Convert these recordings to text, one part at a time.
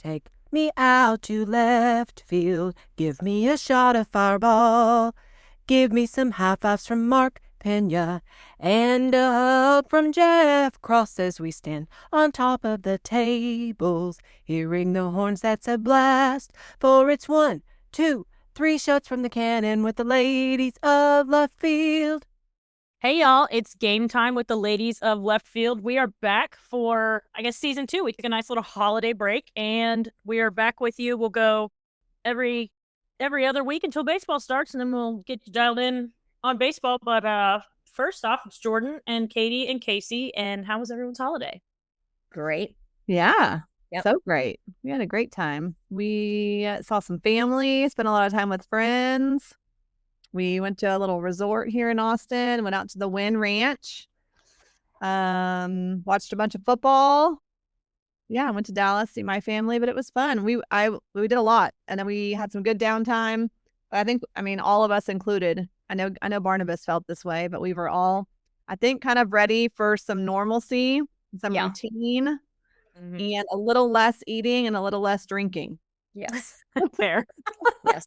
Take me out to left field. Give me a shot of Fireball. Give me some high fives from Mark Pena and a hug from Jeff Cross as we stand on top of the tables. Hearing the horns, that's a blast. For it's 1, 2, 3 shots from the cannon with the ladies of left field. Hey, y'all, it's game time with the ladies of left field. We are back for, I guess, season 2. We took a nice little holiday break, and we are back with you. We'll go every other week until baseball starts, and then we'll get you dialed in on baseball. But first off, it's Jordan and Katie and Casey, and how was everyone's holiday? Great. Yeah. Yep. So great. We had a great time. We saw some family, spent a lot of time with friends. We went to a little resort here in Austin, went out to the Wynn Ranch, watched a bunch of football. Yeah, I went to Dallas, see my family, but it was fun. We did a lot, and then we had some good downtime. But I mean, all of us included. I know Barnabas felt this way, but we were all, I think, kind of ready for some normalcy, some routine, and a little less eating and a little less drinking. Yes. Fair. Yes.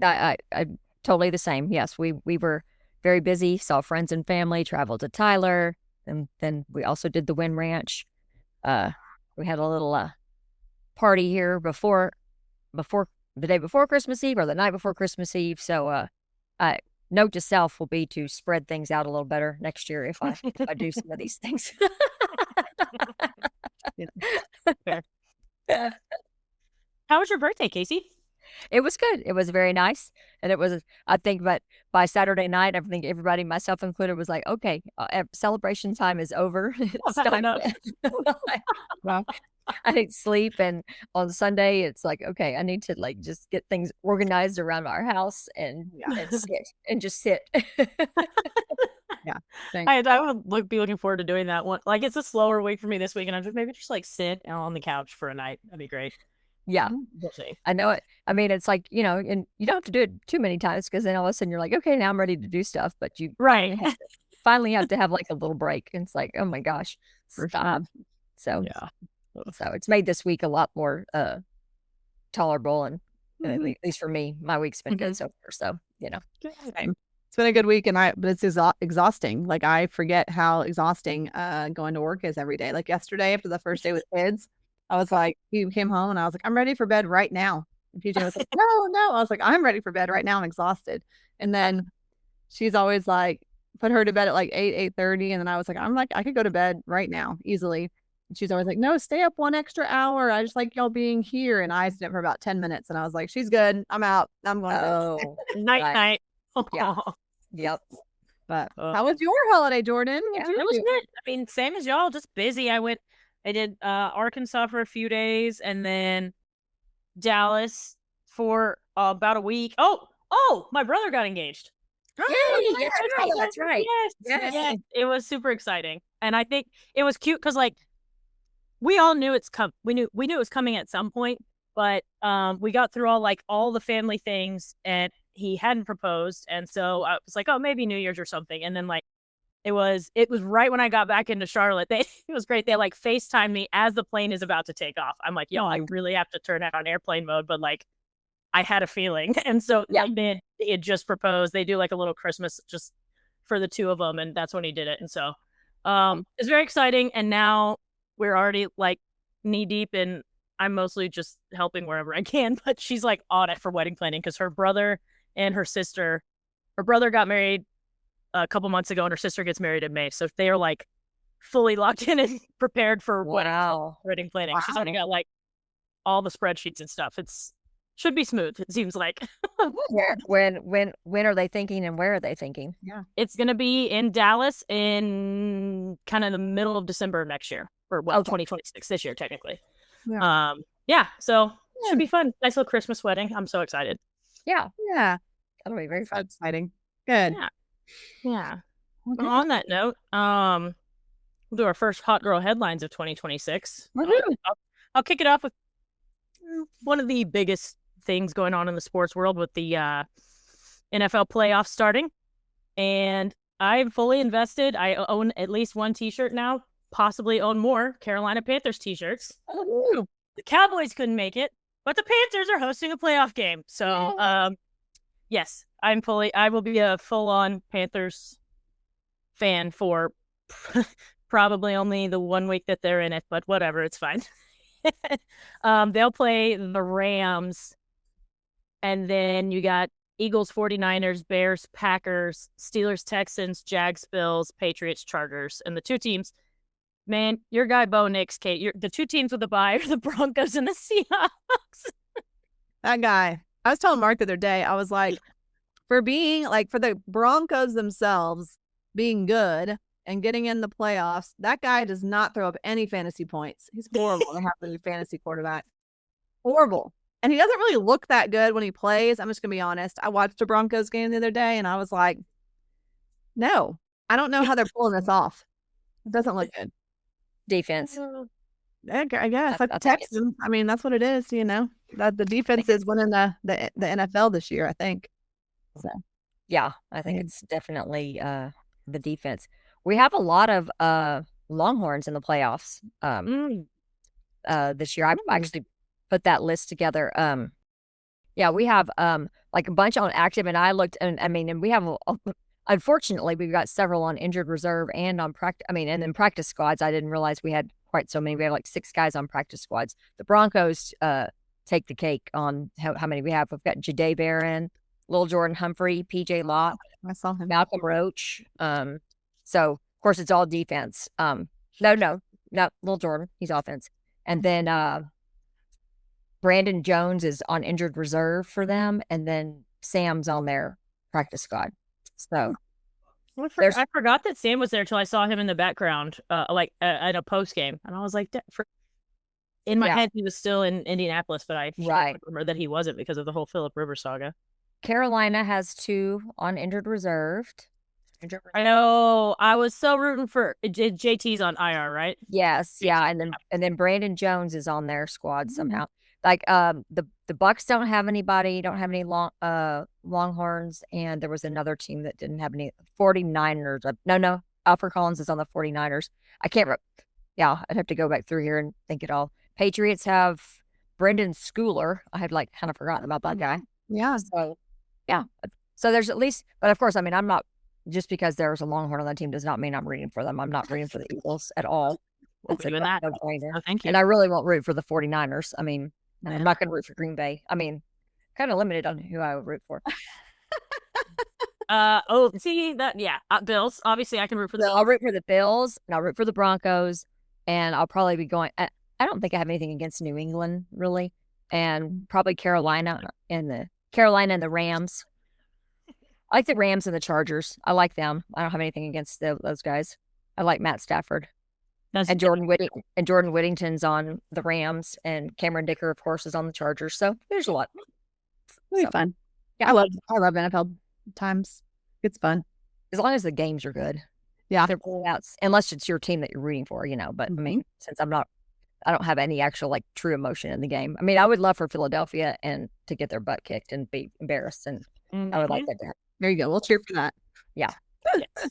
I'm totally the same. Yes, we were very busy, saw friends and family, traveled to Tyler, and then we also did the Wynn Ranch. We had a little party here before the day before Christmas Eve or the night before Christmas Eve. So note to self will be to spread things out a little better next year if I do some of these things. Fair. How was your birthday, Casey? It was good. It was very nice. And it was, I think, but by Saturday night, I think everybody, myself included, was like, okay, celebration time is over. It's time. I need sleep. And on Sunday, it's like, okay, I need to just get things organized around our house and sit and just sit. Yeah. I would be looking forward to doing that one. Like, it's a slower week for me this week, and I'm just sit on the couch for a night. That'd be great. Yeah, I know it. I mean, it's like, and you don't have to do it too many times because then all of a sudden you're like, okay, now I'm ready to do stuff. But you finally have to have like a little break. And it's like, oh my gosh, stop. So, so it's made this week a lot more tolerable. And at least for me, my week's been good so far. So, It's been a good week, but it's exhausting. Like, I forget how exhausting going to work is every day. Like yesterday, after the first day with kids, I was like, he came home and I was like, I'm ready for bed right now. And PJ was like, no. I was like, I'm ready for bed right now. I'm exhausted. And then she's always like, put her to bed at like 8:30. And then I was like, I could go to bed right now easily. And she's always like, no, stay up 1 extra hour. I just like y'all being here. And I stayed up for about 10 minutes. And I was like, she's good. I'm out. I'm going to bed. Night. Yeah. Yep. But how was your holiday, Jordan? It was good. I mean, same as y'all, just busy. I did Arkansas for a few days and then Dallas for about a week. Oh, my brother got engaged. Yay, that's right. Yes. It was super exciting. And I think it was cute because we all knew we knew it was coming at some point, but we got through all the family things and he hadn't proposed. And so I was like, oh, maybe New Year's or something. And then it was right when I got back into Charlotte. It was great. They FaceTimed me as the plane is about to take off. I'm like, yo, I really have to turn it on airplane mode, but I had a feeling. And so they had just proposed. They do a little Christmas just for the two of them, and that's when he did it. And so it's very exciting. And now we're already knee deep, and I'm mostly just helping wherever I can. But she's on it for wedding planning because her brother and her brother got married a couple months ago, and her sister gets married in May. So they are fully locked in and prepared for wedding planning. She's already got all the spreadsheets and stuff. It's should be smooth. It seems like. When are they thinking and where are they thinking? Yeah, it's gonna be in Dallas in kind of the middle of December of next year, or 2026 this year technically. So should be fun. Nice little Christmas wedding. I'm so excited. Yeah, that'll be very fun. Exciting. Good. Yeah. Okay. On that note, we'll do our first Hot Girl headlines of 2026. I'll kick it off with one of the biggest things going on in the sports world with the NFL playoffs starting. And I'm fully invested. I own at least one t-shirt now possibly own more Carolina Panthers t-shirts. Oh, The Cowboys couldn't make it, but the Panthers are hosting a playoff game. So, yes, I will be a full-on Panthers fan for probably only the 1 week that they're in it, but whatever, it's fine. They'll play the Rams, and then you got Eagles, 49ers, Bears, Packers, Steelers, Texans, Jags, Bills, Patriots, Chargers. And the two teams, man, your guy Bo Nix, Kate, the two teams with the bye are the Broncos and the Seahawks. that guy. I was telling Mark the other day, I was like, for the Broncos themselves being good and getting in the playoffs, that guy does not throw up any fantasy points. He's horrible to have a fantasy quarterback. Horrible. And he doesn't really look that good when he plays. I'm just going to be honest. I watched a Broncos game the other day and I was like, no, I don't know how they're pulling this off. It doesn't look good. Defense. I guess. I Like the think it's- Texans. I mean, that's what it is, that the defense is winning the NFL this year, I think. So, Yeah, I think Yeah. it's definitely the defense. We have a lot of Longhorns in the playoffs this year. I actually put that list together. Yeah, we have like a bunch on active, and I looked, and we have unfortunately we've got several on injured reserve and on practice. And then practice squads. I didn't realize we had quite so many. We have like 6 guys on practice squads. The Broncos take the cake on how many we have. We've got Ja'Day Barron, Lil Jordan Humphrey, PJ Locke, I saw him. Malcolm Roach. So of course it's all defense. No, Lil Jordan, he's offense. And then Brandon Jones is on injured reserve for them, and then Sam's on their practice squad. So I forgot that Sam was there till I saw him in the background, at a post game, and I was like, in my head he was still in Indianapolis, but I remember that he wasn't because of the whole Phillip Rivers saga. Carolina has 2 on injured reserved. I know. I was so rooting for JT's on IR, right? Yes, yeah, and then Brandon Jones is on their squad somehow. Like the Bucks don't have anybody, don't have any Longhorns, and there was another team that didn't have any 49ers. No, Alfred Collins is on the 49ers. I can't yeah, I'd have to go back through here and think it all. Patriots have Brendan Schooler. I had kind of forgotten about that guy. Yeah. So yeah. So there's at least, but of course, I'm not, just because there's a Longhorn on that team does not mean I'm rooting for them. I'm not rooting for the Eagles at all. That's doing that. No-brainer. Oh, thank you. And I really won't root for the 49ers. I'm not going to root for Green Bay. Kind of limited on who I would root for. Bills. Obviously, I can root for the. I'll root for the Bills, and I'll root for the Broncos, and I'll probably be going. I don't think I have anything against New England really, and probably Carolina and the Rams. I like the Rams and the Chargers. I like them. I don't have anything against those guys. I like Matt Stafford. And Jordan Whittington's on the Rams, and Cameron Dicker, of course, is on the Chargers. So there's a lot. It'll be fun. Yeah. I love NFL times. It's fun. As long as the games are good. Yeah. They're blowouts, unless it's your team that you're rooting for, But since I don't have any actual true emotion in the game. I would love for Philadelphia and to get their butt kicked and be embarrassed, and I would like that to happen. There you go. We'll cheer for that. Yeah.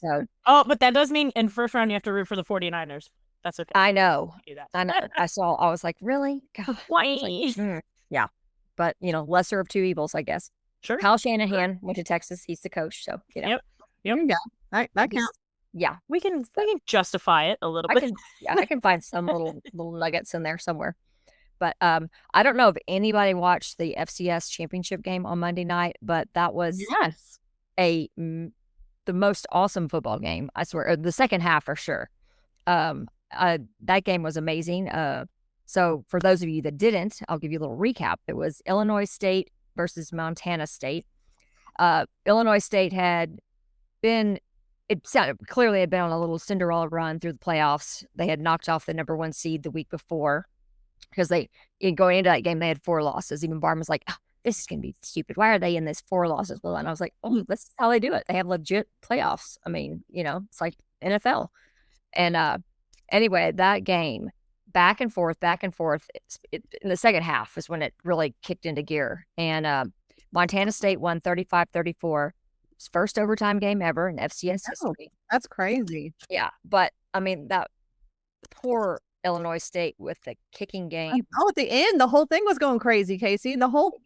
So, but that does mean in first round you have to root for the 49ers. That's okay. I know. Do that. I know. I was like, really? God. Why? Yeah. But, lesser of 2 evils, I guess. Sure. Kyle Shanahan went to Texas. He's the coach. So, Yep. There you go. That counts. Yeah. We can justify it a little bit. I can find some little nuggets in there somewhere. But I don't know if anybody watched the FCS championship game on Monday night, but that was the most awesome football game, I swear. The second half for sure. That game was amazing. So for those of you that didn't, I'll give you a little recap. It was Illinois State versus Montana State. Illinois State had been on a little Cinderella run through the playoffs. They had knocked off the number 1 seed the week before, because going into that game, they had 4 losses. Even Barm was like, oh, this is going to be stupid. Why are they in this 4 losses? Well, and I was like, oh, that's how they do it. They have legit playoffs. It's like NFL. And anyway, that game, back and forth, in the second half is when it really kicked into gear. And Montana State won 35-34. It's first overtime game ever in FCS history. That's crazy. Yeah, but that poor Illinois State with the kicking game. Oh, at the end, the whole thing was going crazy, Casey. The whole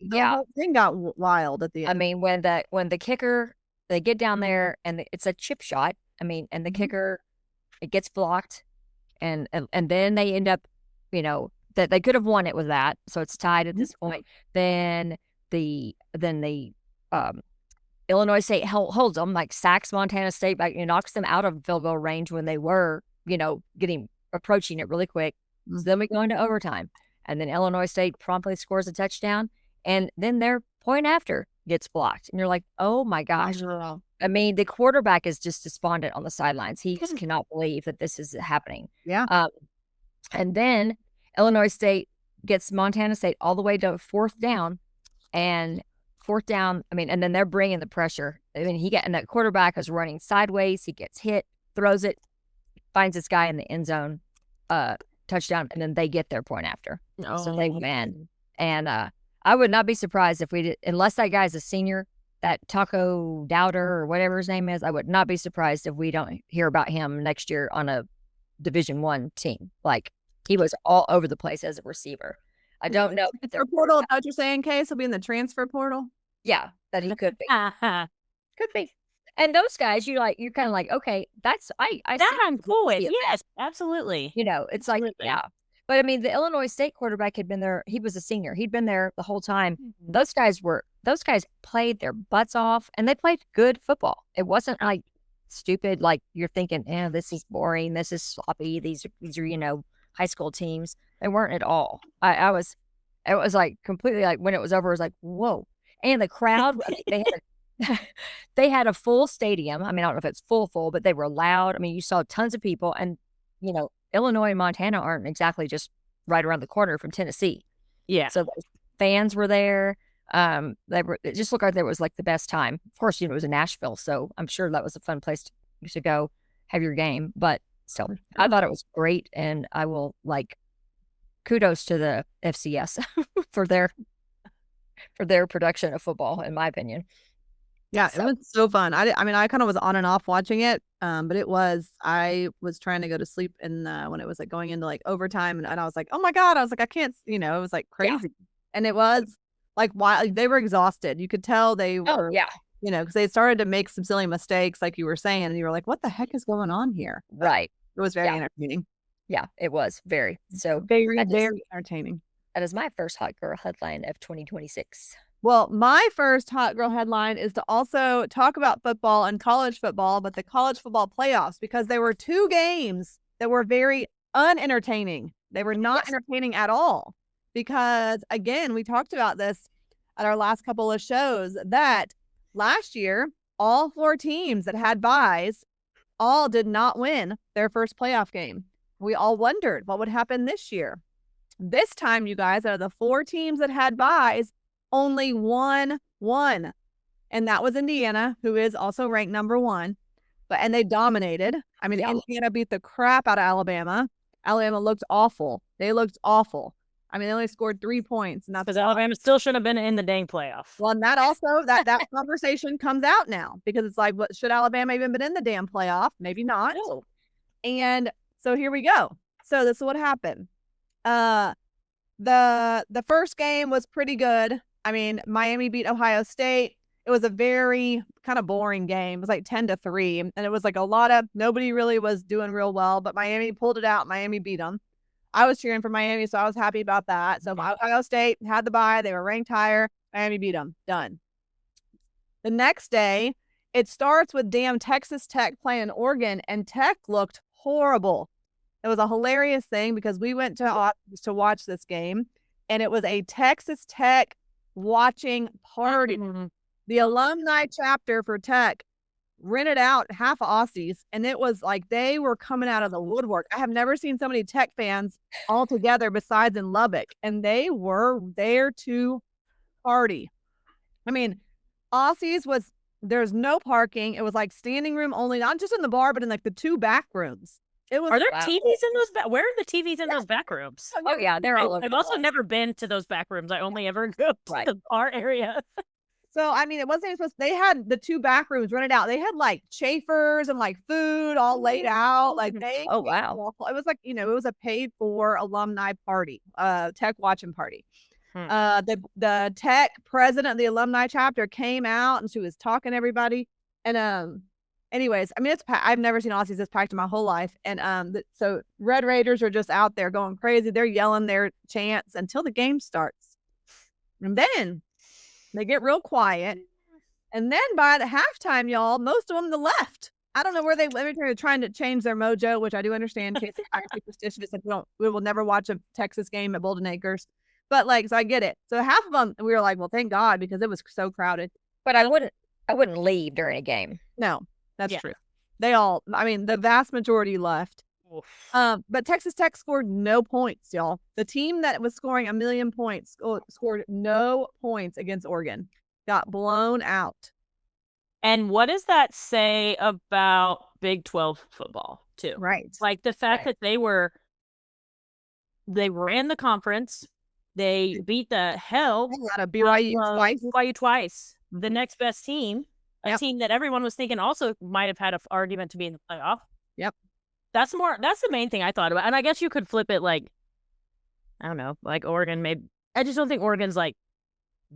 thing got wild at the end. I mean, when the kicker, they get down there and it's a chip shot. I mean, and the kicker, it gets blocked, and then they end up, that they could have won it with that, so it's tied at this point. Then the Illinois State holds them, like sacks Montana State back, knocks them out of field goal range when they were, approaching it really quick. So then we go into overtime, and then Illinois State promptly scores a touchdown, and then their point after gets blocked, and you're like, oh my gosh. I mean, the quarterback is just despondent on the sidelines. He just cannot believe that this is happening. Yeah. And then Illinois State gets Montana State all the way to fourth down, and and then they're bringing the pressure. I mean, and that quarterback is running sideways. He gets hit, throws it, finds this guy in the end zone, touchdown, and then they get their point after. So they win. And I would not be surprised if we did, unless that guy's a senior, that Taco Dowder or whatever his name is, I would not be surprised if we don't hear about him next year on a Division I team. Like, he was all over the place as a receiver. I don't know. Transfer portal, is that what you're saying, Case? He'll be in the transfer portal? Yeah, that he could be. Could be. And those guys, you're kind of like, okay, that's I that I'm cool with. Yes, absolutely. It's like, yeah. But I mean, the Illinois State quarterback had been there. He was a senior. He'd been there the whole time. Those guys played their butts off, and they played good football. It wasn't like stupid, like you're thinking, this is boring, this is sloppy. These are high school teams. They weren't at all. It was like completely, like when it was over, it was like, whoa. And the crowd, they had a full stadium. I mean, I don't know if it's full, but they were loud. I mean, you saw tons of people, and Illinois and Montana aren't exactly just right around the corner from Tennessee. Yeah. So fans were there. It just looked like there was like the best time. Of course, it was in Nashville, so I'm sure that was a fun place to go have your game. But still, I thought it was great, and I will kudos to the FCS for their production of football, in my opinion. Yeah, it was so fun. I kind of was on and off watching it, but I was trying to go to sleep when it was like going into like overtime, and I was like, oh my God, I was like, I can't, it was like crazy. And it was like, why they were exhausted. You could tell they were, because they started to make some silly mistakes, like you were saying, and you were like, what the heck is going on here? Right. It was very entertaining. Yeah, it was very very entertaining. That is my first hot girl headline of 2026. Well, my first hot girl headline is to also talk about football and college football, but the college football playoffs, because there were two games that were very unentertaining. They were not entertaining at all, because again, we talked about this at our last couple of shows, that last year, all four teams that had byes all did not win their first playoff game. We all wondered what would happen this year. This time, you guys, out of the four teams that had byes, only one won. And that was Indiana, who is also ranked number 1. And they dominated. I mean, Indiana beat the crap out of Alabama. Alabama looked awful. They looked awful. I mean, they only scored 3 points. And that's because Alabama still should have been in the dang playoff. Well, and that also, that conversation comes out now, because it's like, what, should Alabama even been in the damn playoff? Maybe not. No. And so here we go. So this is what happened. The first game was pretty good. I mean, Miami beat Ohio State. It was a very kind of boring game. It was like 10-3. And it was like nobody really was doing real well, but Miami pulled it out. Miami beat them. I was cheering for Miami, so I was happy about that. So Ohio State had the bye. They were ranked higher. Miami beat them. Done. The next day, it starts with damn Texas Tech playing Oregon, and Tech looked horrible. It was a hilarious thing, because we went to watch this game, and it was a Texas Tech watching party. The alumni chapter for Tech rented out half of Aussies, and it was like they were coming out of the woodwork. I have never seen so many Tech fans all together besides in Lubbock, and they were there to party. I mean, Aussies there's no parking. It was like standing room only, not just in the bar, but in like the 2 back rooms. Are there TVs in those where are the TVs in those back rooms? Oh yeah, they're all over. I've also never been to those back rooms. I only ever go to the bar area. So, I mean, it wasn't even supposed. They had the 2 back rooms rented out. They had like chafers and like food all laid out. Like they. Oh, wow. It was like, it was a paid for alumni party, tech watching party. The tech president of the alumni chapter came out and she was talking to everybody. And anyways, I mean, it's I've never seen Aussies this packed in my whole life. And so Red Raiders are just out there going crazy. They're yelling their chants until the game starts, and then they get real quiet. And then by the halftime, y'all, most of them the left. I don't know where they're trying to change their mojo, which I do understand. Casey superstitious, and we will never watch a Texas game at Bolden Acres. But like, so I get it. So half of them, we were like, well, thank God, because it was so crowded. But I wouldn't leave during a game. No, that's true. They all, I mean, the vast majority left. But Texas Tech scored no points, y'all. The team that was scoring 1 million points scored no points against Oregon. Got blown out. And what does that say about Big 12 football, too? Right. Like the fact that they ran the conference. They beat the hell out of BYU twice. The next best team, a team that everyone was thinking also might have had an argument to be in the playoff. Yep. That's the main thing I thought about. And I guess you could flip it like, I don't know, like Oregon maybe. I just don't think Oregon's like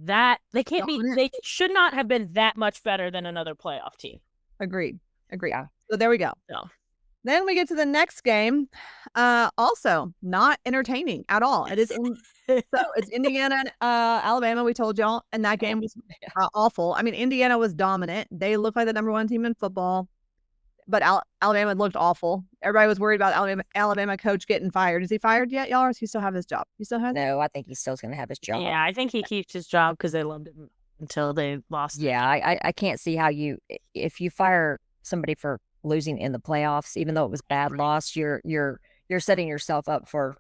that. They can't be, they should not have been that much better than another playoff team. Agreed. Yeah. So there we go. So. Then we get to the next game. Also not entertaining at all. It is it's Indiana and Alabama, we told y'all, and that game was awful. I mean, Indiana was dominant. They looked like the number 1 team in football, but Alabama looked awful. Everybody was worried about Alabama coach getting fired. Is he fired yet, y'all, or does he still have his job? He still has it? No, I think he's still going to have his job. Yeah, I think he keeps his job because they loved him until they lost. Yeah, I can't see how if you fire somebody for losing in the playoffs, even though it was bad loss, you're setting yourself up for,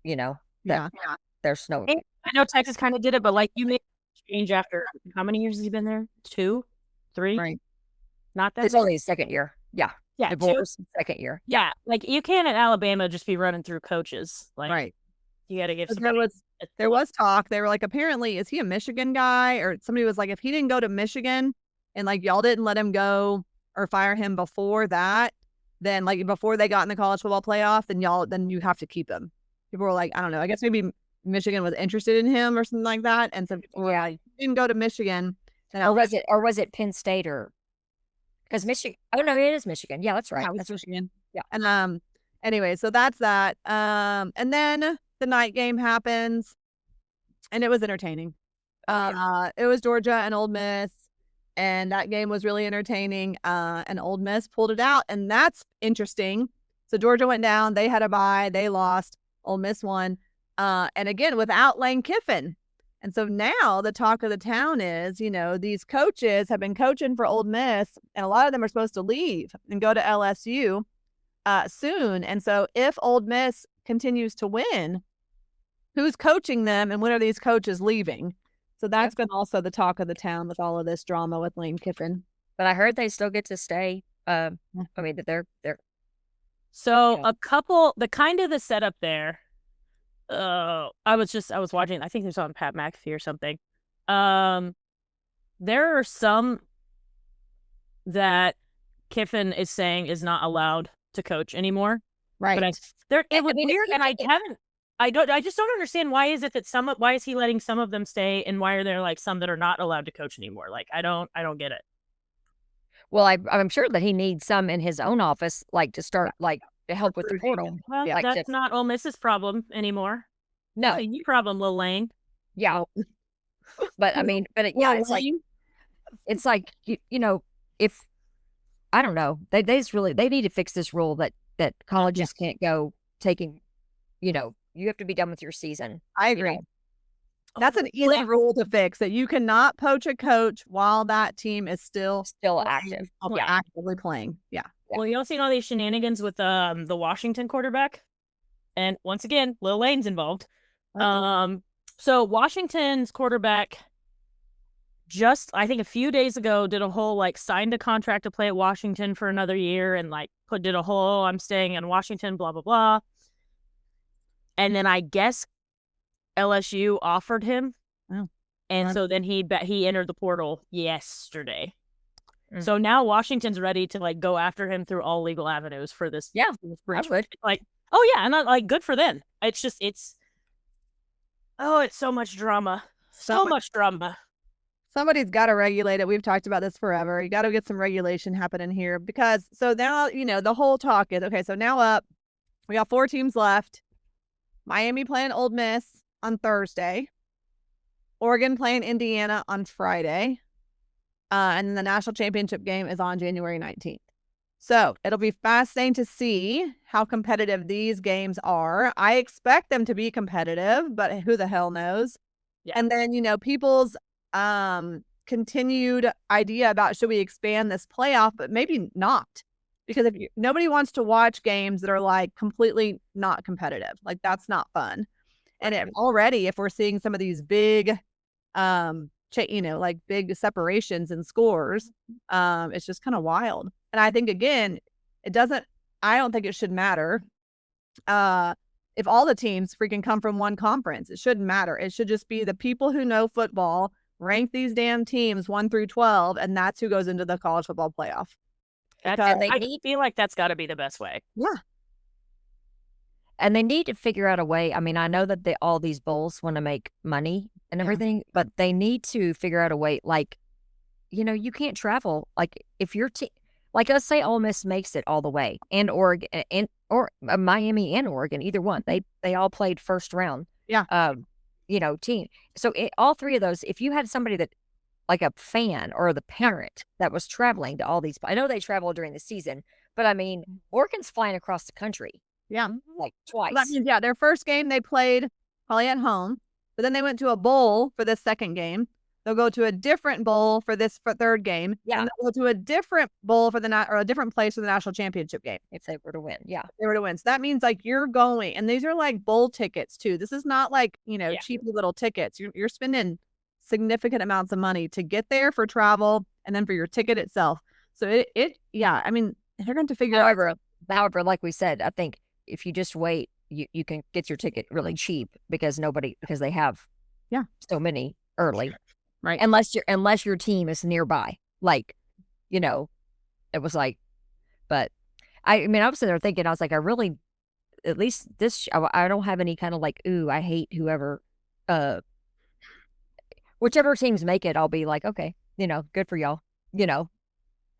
there's no. I know Texas kind of did it, but like you made a change after how many years has he been there? 2, 3, right? Not that it's only his second year. Yeah, divorce, second year. Yeah, like you can't at Alabama just be running through coaches. Like, right? You got to give. There was talk. They were like, apparently, is he a Michigan guy? Or somebody was like, if he didn't go to Michigan, and like y'all didn't let him go or fire him before that, then like before they got in the college football playoff, then you have to keep him. People were like, I don't know. I guess maybe Michigan was interested in him or something like that, and so he didn't go to Michigan. Or was it Penn State or because Michigan? Oh no, it is Michigan. Yeah, that's right. Yeah, that's Michigan. Yeah. And anyway, so that's that. And then the night game happens, and it was entertaining. It was Georgia and Ole Miss. And that game was really entertaining. And Ole Miss pulled it out. And that's interesting. So Georgia went down. They had a bye. They lost. Ole Miss won. And again, without Lane Kiffin. And so now the talk of the town is, these coaches have been coaching for Ole Miss. And a lot of them are supposed to leave and go to LSU soon. And so if Ole Miss continues to win, who's coaching them? And when are these coaches leaving? So that's been also the talk of the town with all of this drama with Lane Kiffin. But I heard they still get to stay. I mean, they're. So the kind of the setup there. I was watching. I think it was on Pat McAfee or something. There are some that Kiffin is saying is not allowed to coach anymore. Right. But it was weird, and I just don't understand why is he letting some of them stay, and why are there like some that are not allowed to coach anymore? Like I don't get it. Well, I'm sure that he needs some in his own office, like to start like to help with the portal. Well, that's not Ole Miss's problem anymore. No, that's a you problem, Lil Lane. Yeah, but I mean, it's like if I don't know, they need to fix this rule that colleges can't go taking, you have to be done with your season. I agree. That's an easy rule to fix, that you cannot poach a coach while that team is still active. Actively playing. Yeah. Well, you all seen all these shenanigans with the Washington quarterback? And once again, Lil Lane's involved. So Washington's quarterback just, I think a few days ago, did a whole signed a contract to play at Washington for another year and did a whole, I'm staying in Washington, blah, blah, blah. And then I guess LSU offered him And so then he entered the portal yesterday. So now Washington's ready to like go after him through all legal avenues for this. Yeah, for this I would. like, oh yeah, and like good for them. It's just it's so much drama. So much drama. Somebody's got to regulate it. We've talked about this forever. You got to get some regulation happening here because so now, the whole talk is, okay, so now we got 4 teams left. Miami playing Ole Miss on Thursday. Oregon playing Indiana on Friday. And then the national championship game is on January 19th. So it'll be fascinating to see how competitive these games are. I expect them to be competitive, but who the hell knows? Yeah. And then, people's continued idea about should we expand this playoff, but maybe not. Because nobody wants to watch games that are like completely not competitive. Like that's not fun. And already if we're seeing some of these big like big separations in scores, it's just kind of wild. And I think again, I don't think it should matter if all the teams freaking come from one conference. It shouldn't matter. It should just be the people who know football rank these damn teams 1 through 12, and that's who goes into the college football playoff. I feel like that's got to be the best way. Yeah. And they need to figure out a way. I mean, I know that all these bowls want to make money and everything, but they need to figure out a way. Like, you can't travel. Like, if your team, like, let's say Ole Miss makes it all the way, and Oregon, or Miami and Oregon, either one, they all played first round. Yeah. Team. So all 3 of those, if you had somebody that, like a fan or the parent that was traveling to all these, I know they travel during the season, but I mean, Oregon's flying across the country. Yeah. Like twice. Well, that means, their first game they played probably at home, but then they went to a bowl for this second game. They'll go to a different bowl for this third game. Yeah. And they'll go to a different bowl for or a different place for the national championship game. If they were to win. Yeah. If they were to win. So that means like you're going, and these are like bowl tickets too. This is not like, cheap little tickets. You're spending significant amounts of money to get there for travel and then for your ticket itself. So I mean, they're going to figure out. However, like we said, I think if you just wait, you can get your ticket really cheap because they have so many early. Right. Unless your team is nearby. Like, it was like, but I mean, I was sitting there thinking, I was like, I really, at least this, I don't have any kind of like, ooh, I hate whoever, whichever teams make it, I'll be like, okay, good for y'all. I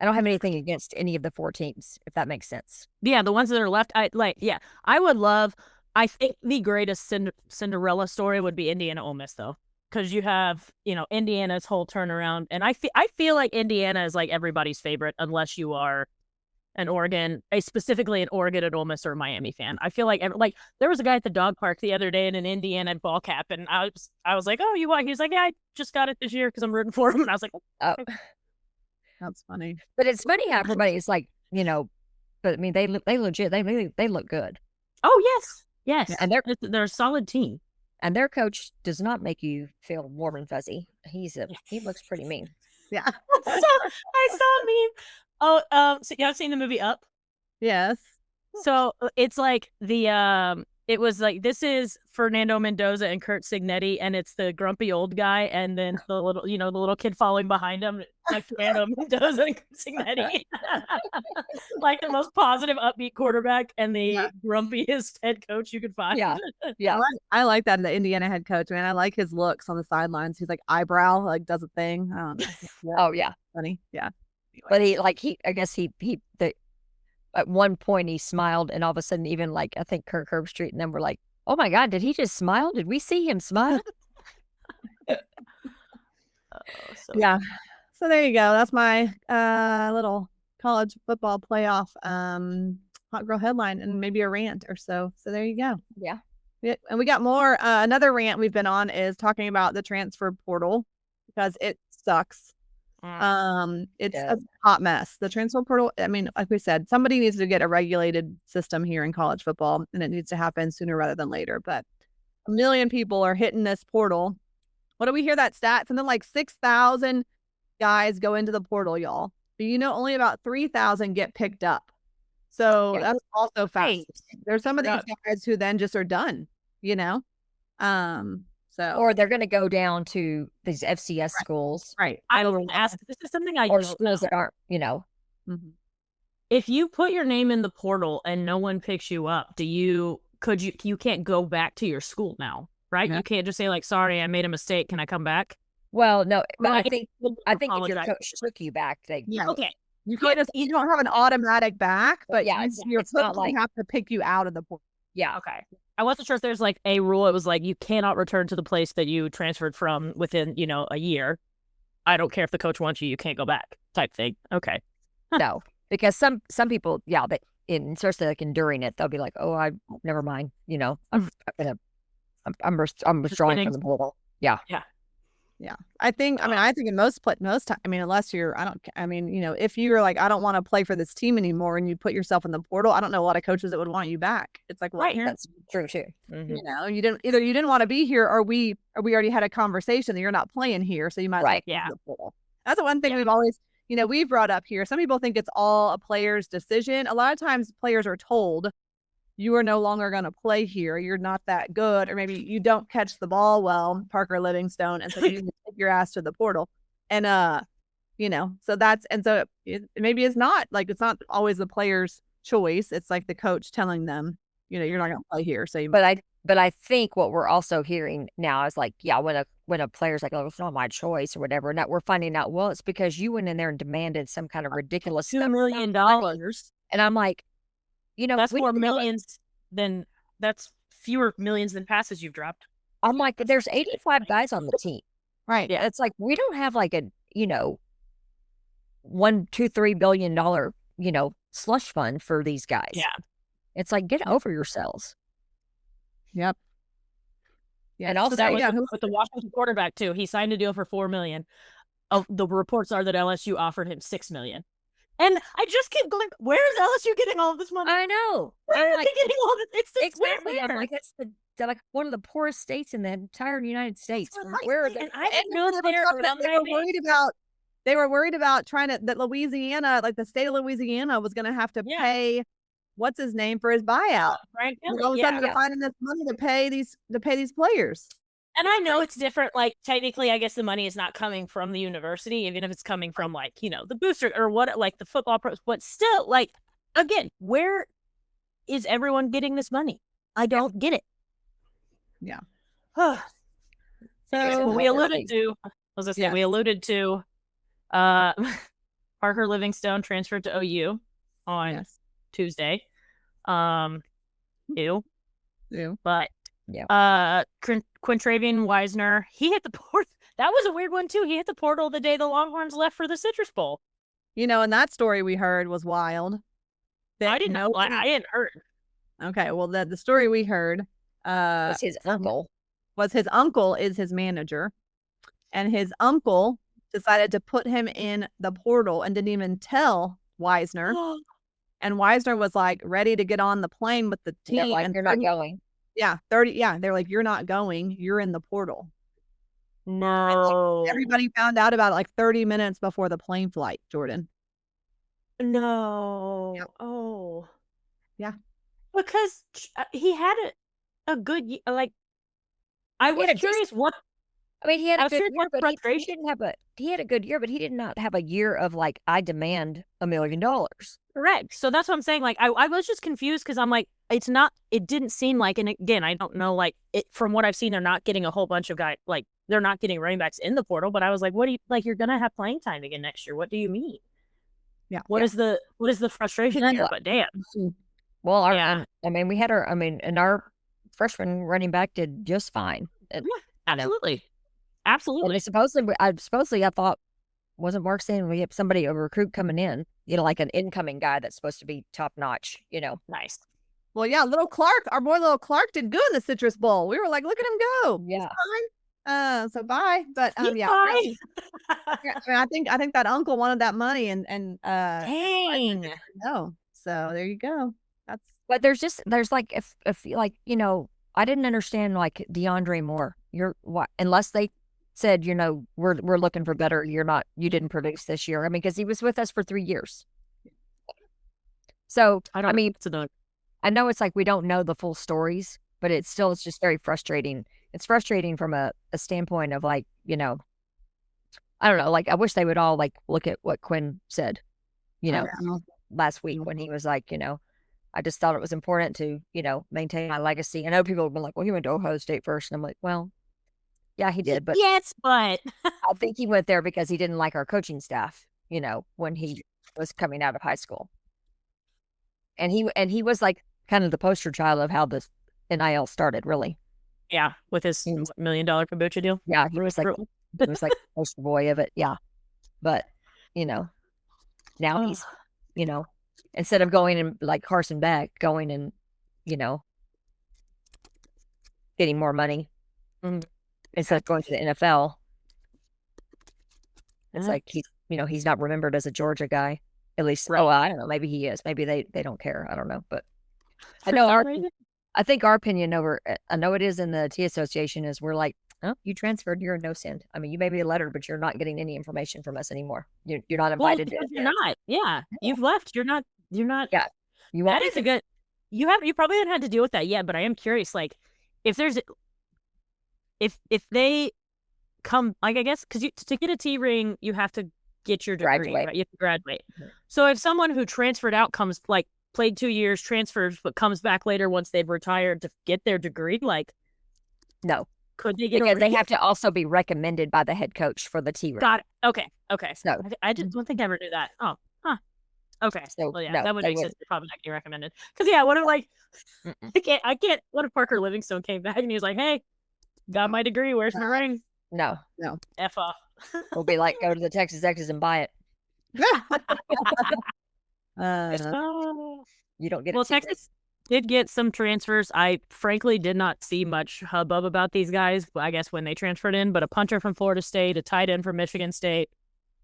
don't have anything against any of the 4 teams, if that makes sense. Yeah, the ones that are left, I would love, I think the greatest Cinderella story would be Indiana Ole Miss, though. Because you have, Indiana's whole turnaround. And I feel like Indiana is like everybody's favorite, unless you are an Oregon, specifically an Oregon and Ole Miss or a Miami fan. I feel like there was a guy at the dog park the other day in an Indiana ball cap, and I was like, oh, you want? He was like, yeah, I just got it this year because I'm rooting for him. And I was like, oh, that's funny. But it's funny how everybody's like, but I mean, they legit, they look good. Oh yes, and they're a solid team. And their coach does not make you feel warm and fuzzy. He looks pretty mean. Yeah. I saw a meme. Oh, so y'all seen the movie Up? Yes. So it's like it was like, this is Fernando Mendoza and Kurt Signetti, and it's the grumpy old guy, and then the little kid following behind him, like Fernando Mendoza and Kurt Signetti. Like the most positive, upbeat quarterback and the grumpiest head coach you could find. Yeah. Yeah. I like that, the Indiana head coach, man. I like his looks on the sidelines. He's like eyebrow, like does a thing. I don't know. Oh yeah. Funny. Yeah. But I guess at one point he smiled, and all of a sudden, even like, I think Kirk Herbstreit and them were like, oh my God, did he just smile? Did we see him smile? Yeah. So there you go. That's my little college football playoff hot girl headline and maybe a rant or so. So there you go. Yeah. And we got more. Another rant we've been on is talking about the transfer portal because it sucks. It's a hot mess. The transfer portal, I mean, like we said, somebody needs to get a regulated system here in college football, and it needs to happen sooner rather than later. But 1 million people are hitting this portal. What do we hear that stat? Something like 6,000 guys go into the portal, y'all. But only about 3,000 get picked up. So that's also fast. There's some of these guys who then just are done, So So Or they're going to go down to these FCS schools right. I don't ask. This is something I or don't schools know. that aren't, you know. Mhm. If you put your name in the portal and no one picks you up, you can't go back to your school now, right? Yeah. You can't just say like, sorry, I made a mistake. Can I come back? Well, no, but Right. I think if your Apologize. coach took you back, they Yeah. Okay. You can't just, you don't have an automatic back, but Yeah, your it's not coach like- would have to pick you out of the portal. yeah. Okay. I wasn't sure if there's like a rule. It was like you cannot return to the place that you transferred from within, a year. I don't care if the coach wants you, you can't go back type thing. Okay. No, because some people, yeah, but especially like enduring it, they'll be like, oh, I never mind. I'm withdrawing kidding. from the portal. Yeah. Yeah. I think in most time, unless you're, if you're like, I don't want to play for this team anymore and you put yourself in the portal, I don't know a lot of coaches that would want you back. It's like, well, Right. That's true too. Mhm. you didn't want to be here or we already had a conversation that you're not playing here. So you might as well Right. leave Yeah. the portal. That's the one thing Yeah. we've always, we've brought up here. Some people think it's all a player's decision. A lot of times players are told you are no longer going to play here. You're not that good. Or maybe you don't catch the ball well, Parker Livingstone. And so you need to take your ass to the portal. And, so maybe it's not like, it's not always the player's choice. It's like the coach telling them, you're not going to play here. So But I think what we're also hearing now is like, yeah, when a player's like, oh, it's not my choice or whatever, and that we're finding out, well, it's because you went in there and demanded some kind of ridiculous $2 million. And I'm like, That's we more need to go- millions than that's fewer millions than passes you've dropped. I'm like, there's 85 guys on the team. right. Yeah. It's like, we don't have like a, $1, $2, $3 billion, slush fund for these guys. Yeah. It's like, get over yourselves. Yep. Yeah. And also, That was yeah, with the Washington quarterback too. He signed a deal for $4 million. The reports are that LSU offered him $6 million. And I just keep going, where is LSU getting all of this money? I know. Where I'm are like, they getting all this? It's just exactly. I'm where? like, they're like one of the poorest states in the entire United States. That's what Where are I'm they? saying. I didn't know that they were worried about that Louisiana, like the state of Louisiana was going to have to pay what's his name for his buyout. Frank All Miller. of a sudden they're finding this money to pay these players. And I know it's different. Like, technically, I guess the money is not coming from the university, even if it's coming from, like, the booster or what, like the football pros. But still, like, again, where is everyone getting this money? I don't get it. Yeah. So we alluded to, we alluded to Parker Livingstone transferred to OU on Tuesday. Ew. But Quintravian Wisner, he hit the portal. That was a weird one too. He hit the portal the day the Longhorns left for the Citrus Bowl. And that story we heard was wild. I didn't know. I hadn't heard. Okay, well, the story we heard was his uncle. His uncle is his manager, and his uncle decided to put him in the portal and didn't even tell Wisner. And Wisner was like ready to get on the plane with the team. Like, and you're not going. Yeah, 30. Yeah, they're like, you're not going. You're in the portal. No. And, like, everybody found out about it like 30 minutes before the plane flight, Jordan. No. Yep. Oh. Yeah. Because he had a good, like, I was curious what. I mean, he had a good year, but frustration. he didn't have he had a good year, but he did not have a year of like, I demand $1 million. Correct. So that's what I'm saying. Like, I was just confused because I'm like, it didn't seem like, and again, I don't know, like, from what I've seen, they're not getting a whole bunch of guys, like, they're not getting running backs in the portal, but I was like, what do you, like, you're going to have playing time again next year. What do you mean? Yeah. What is the frustration here? But damn. Well, we had and our freshman running back did just fine. Absolutely. And supposedly I thought, wasn't Mark saying we have a recruit coming in, like an incoming guy that's supposed to be top notch, Nice. Well, yeah, our boy little Clark did good in the Citrus Bowl. We were like, look at him go. Yeah. So bye. But He's fine. I think that uncle wanted that money and dang. no. So there you go. But there's like if I didn't understand like DeAndre Moore. Unless they said, we're looking for better. You didn't produce this year. I mean, because he was with us for 3 years. So I know it's like we don't know the full stories, but it's just very frustrating. It's frustrating from a standpoint of like, you know, I don't know, like I wish they would all like look at what Quinn said, you know, last week when he was like, you know, I just thought it was important to, you know, maintain my legacy. I know people have been like, well, he went to Ohio State first. And I'm like, well, yeah, he did. But yes, but I think he went there because he didn't like our coaching staff, you know, when he was coming out of high school. And he was like kind of the poster child of how this NIL started, really. Yeah, with his $1 million kombucha deal. Yeah, he was like poster boy of it. Yeah. But, you know, now he's, you know, instead of going and like Carson Beck, going and, you know, getting more money instead of going to the NFL. It's like he's, you know, he's not remembered as a Georgia guy. At least, oh, I don't know. Maybe he is. Maybe they don't care. I don't know. But I know I think our opinion over, I know it is in the T Association, is we're like, oh, you transferred, you're a no send. I mean, you may be a letter, but you're not getting any information from us anymore. You're not invited. Well, you're not. Yeah, you've left. You're not. Yeah, you that is a good. You probably haven't had to deal with that yet, but I am curious. Like, if there's, if they come, like, I guess because to get a T ring, you have to get your degree, right? You have to graduate. So if someone who transferred out comes, like, played 2 years, transfers, but comes back later once they've retired to get their degree, like, no. Could they get because they have to also be recommended by the head coach for the T ring. Got it. Okay. So I just don't think I ever knew that. Oh, huh. Okay. So well, yeah, no, that would make sense. They're probably not getting recommended. Because yeah, what if like I can't. What if Parker Livingstone came back and he was like, "Hey, got my degree. Where's my ring?" No. F off. We'll be like, go to the Texas Exes and buy it. You don't get. Well, Texas did get some transfers. I frankly did not see much hubbub about these guys, I guess, when they transferred in, but a punter from Florida State, a tight end from Michigan State,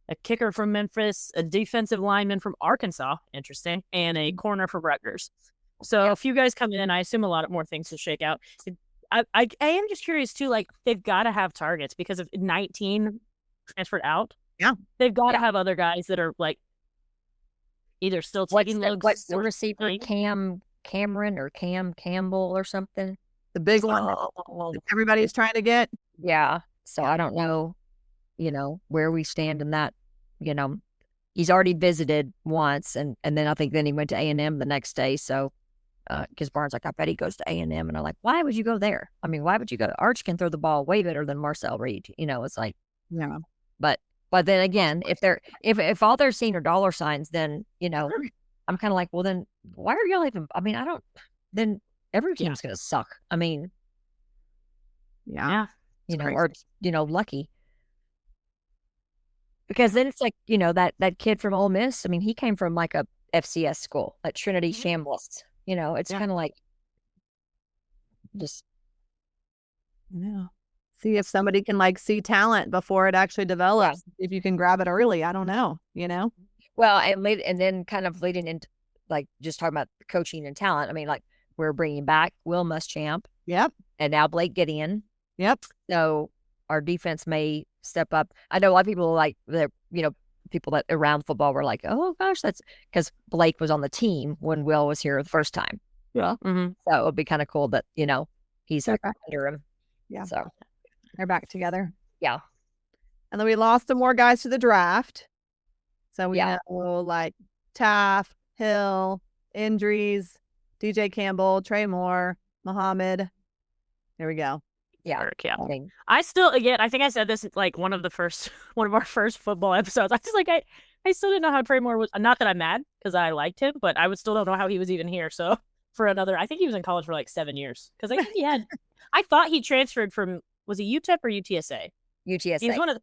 a kicker from Memphis, a defensive lineman from Arkansas, interesting, and a corner from Rutgers. So a few guys come in. I assume a lot more things will shake out. I am just curious, too, like, they've got to have targets because of 19 transferred out. Yeah. They've got to have other guys that are, like, either still taking looks. What's the receiver? Cameron or Campbell or something? The big one that everybody's trying to get. Yeah. So I don't know, you know, where we stand in that. You know, he's already visited once, and then I think then he went to A&M the next day. So, because Barnes like, I bet he goes to A&M, and I'm like, why would you go there? I mean, why would you go? Arch can throw the ball way better than Marcel Reed. You know, it's like, yeah. But then again, if all they're seeing are dollar signs, then you know. I'm kind of like, well, then why are y'all even? I mean, then every team's going to suck. I mean, yeah, you know, crazy. Or, you know, lucky. Because then it's like, you know, that kid from Ole Miss, I mean, he came from like a FCS school, at Trinity Shambles. You know, it's kind of like, just. Yeah. See if somebody can like see talent before it actually develops. Yeah. If you can grab it early, I don't know, you know? Well, and then kind of leading into like just talking about coaching and talent. I mean, like we're bringing back Will Muschamp. Yep. And now Blake Gideon. Yep. So our defense may step up. I know a lot of people like the, you know, people that around football were like, oh gosh, that's because Blake was on the team when Will was here the first time. Yeah. Mm-hmm. So it would be kind of cool that, you know, he's under him. Yeah. So they're back together. Yeah. And then we lost some more guys to the draft. So we know like Taft, Hill, injuries, DJ Campbell, Trey Moore, Muhammad. There we go. Yeah. I still, again, I think I said this like one of our first football episodes. I just like, I still didn't know how Trey Moore was. Not that I'm mad because I liked him, but I would still don't know how he was even here. So for I think he was in college for like 7 years because I think I thought he transferred from, was he UTEP or UTSA? UTSA. He's one of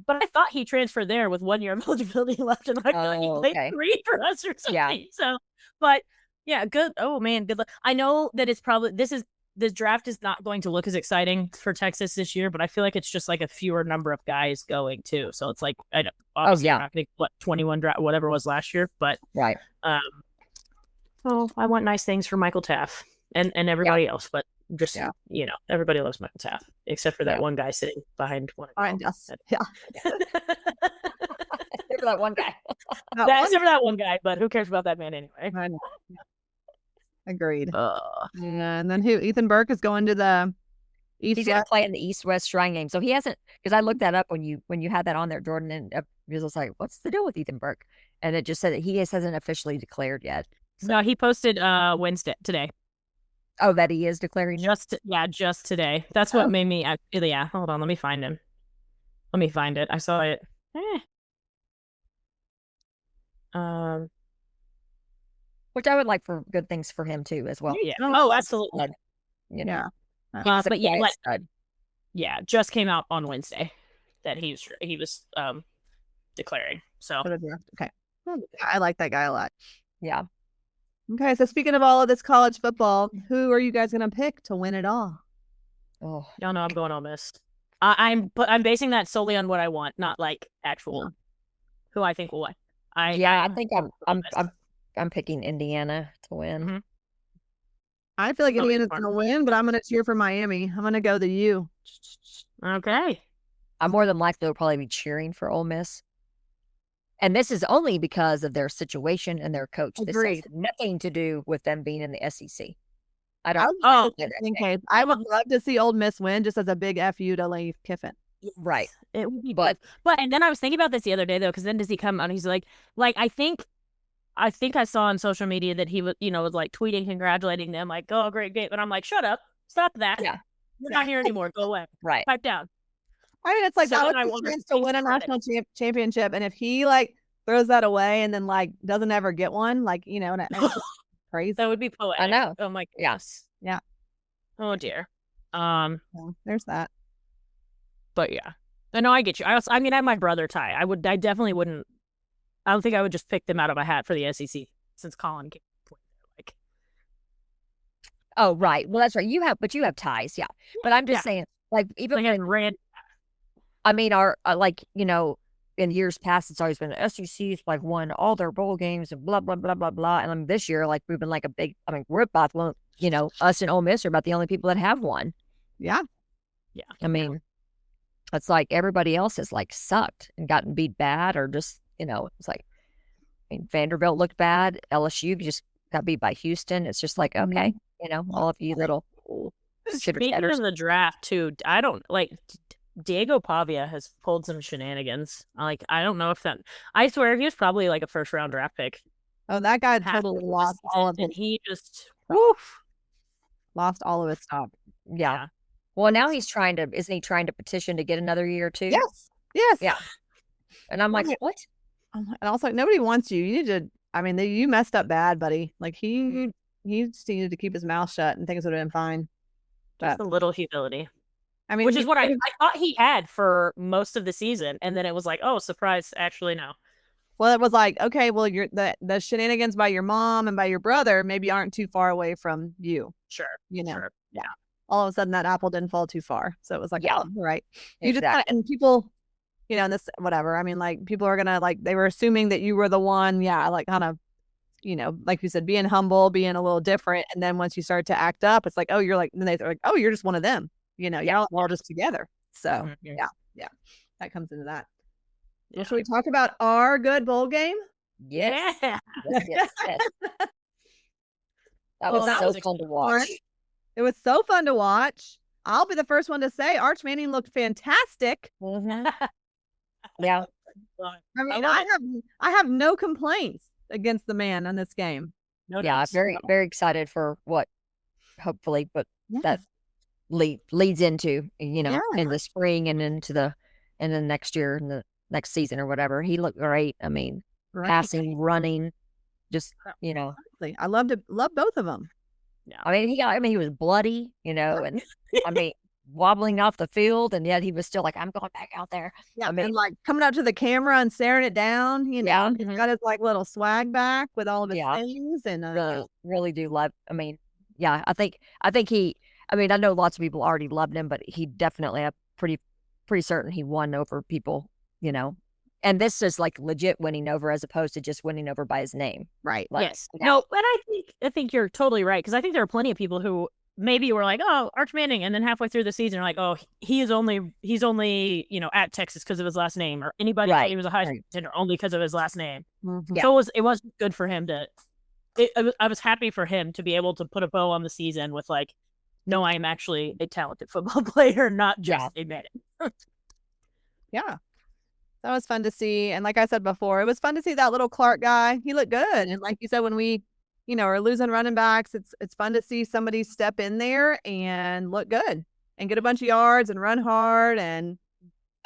but I thought he transferred there with 1 year of eligibility left, and I thought he played 3 for us or something. Yeah. So, but yeah, good. Oh man, good luck. I know that it's probably the draft is not going to look as exciting for Texas this year, but I feel like it's just like a fewer number of guys going too. So it's like I know. Obviously you're not going to 21 draft whatever it was last year, but right. I want nice things for Michael Taft and everybody else, but. Just you know, everybody loves Michael Taft except for that one guy sitting behind one of us. Yeah, except for that one guy. Except for that one guy, but who cares about that man anyway? I know. Agreed. Yeah, and then who? Ethan Burke is going to the East. He's going to play in the East-West Shrine game. So he hasn't, because I looked that up when you had that on there, Jordan, and it was like, what's the deal with Ethan Burke? And it just said that he hasn't officially declared yet. So. No, he posted Wednesday today. Oh, that he is declaring? Just today. That's what made me, yeah, hold on, let me find him. Let me find it. I saw it. Which I would like for good things for him too, as well. Yeah. Oh, absolutely. You know. But yeah, just came out on Wednesday that he was declaring. So okay, I like that guy a lot. Yeah. Okay, so speaking of all of this college football, who are you guys gonna pick to win it all? Oh, y'all know I'm going Ole Miss. I'm basing that solely on what I want, not like actual who I think will win. I think I'm picking Indiana to win. Mm-hmm. I feel like Indiana's gonna win, but I'm gonna cheer for Miami. I'm gonna go the U. Okay. I'm more than likely will probably be cheering for Ole Miss. And this is only because of their situation and their coach. Agreed. This has nothing to do with them being in the SEC. I would love to see Ole Miss win just as a big FU to Lane Kiffin. Right. It would be but and then I was thinking about this the other day though, because then does he come out and he's like I think I saw on social media that he was was like tweeting congratulating them like, oh, great game, and I'm like, shut up, stop that. Yeah. You're not here anymore. Go away. Right. Pipe down. I mean, it's like that was a chance to win a national championship, and if he like throws that away and then like doesn't ever get one, like and it's crazy. That would be poetic. I know. Oh my gosh. Yeah. Oh dear. There's that. But yeah, I know I get you. I have my brother Ty. I definitely wouldn't. I don't think I would just pick them out of a hat for the SEC since Colin came. Like, oh right, well that's right. You have ties, yeah. But I'm just saying, like even like Rand. I mean, our in years past, it's always been the SEC's like won all their bowl games and blah blah blah blah blah. And this year, like we've been like a big. I mean, we're about us and Ole Miss are about the only people that have won. Yeah, yeah. I mean, it's like everybody else has like sucked and gotten beat bad, or just it's like, I mean, Vanderbilt looked bad. LSU just got beat by Houston. It's just like okay, all of you little. Speaking of the draft too, I don't like. Diego Pavia has pulled some shenanigans. Like, I don't know if that. I swear he was probably like a first-round draft pick. Oh, that guy totally lost all of it. And he just lost all of his stuff. Yeah. Well, now isn't he trying to petition to get another year too? Yes. Yeah. And I'm like, what? And also, nobody wants you. You need to. I mean, you messed up bad, buddy. Like he just needed to keep his mouth shut, and things would have been fine. Just a little humility. I mean, which is what I thought he had for most of the season, and then it was like, oh, surprise! Actually, no. Well, it was like, okay, well, the shenanigans by your mom and by your brother maybe aren't too far away from you. Sure, Sure. Yeah. All of a sudden, that apple didn't fall too far, so it was like, oh, right. You exactly. just and people, this whatever. I mean, like people are gonna like they were assuming that you were the one. Yeah, like kind of, like you said, being humble, being a little different, and then once you start to act up, it's like, oh, you're like, then they're like, oh, you're just one of them. Y'all all just together. So yeah, that comes into that. Yeah. Well, should we talk about our good bowl game? Yes. Yes. That was so fun to watch. It was so fun to watch. I'll be the first one to say Arch Manning looked fantastic. Mm-hmm. Yeah. I mean, I have no complaints against the man on this game. Yeah, very, very excited for what hopefully, but that leads into in the spring and into the next year and the next season or whatever. He looked great. I mean, passing, running, just I love both of them. Yeah. I mean he was bloody, and I mean wobbling off the field, and yet he was still like, I'm going back out there. Yeah, I mean, and like coming out to the camera and staring it down, he's got his like little swag back with all of his things, and really do love. I mean, yeah, I think he. I mean, I know lots of people already loved him, but he definitely, I'm pretty certain he won over people, And this is like legit winning over as opposed to just winning over by his name. Right. Like, yes. No, but I think you're totally right, because I think there are plenty of people who maybe were like, oh, Arch Manning, and then halfway through the season are like, oh, he's only at Texas because of his last name, or anybody thought he was a high school contender only because of his last name. Mm-hmm. So it was good for him to I was happy for him to be able to put a bow on the season with like, no, I am actually a talented football player, not just a man. Yeah. That was fun to see. And like I said before, it was fun to see that little Clark guy. He looked good. And like you said, when we, are losing running backs, it's fun to see somebody step in there and look good and get a bunch of yards and run hard. And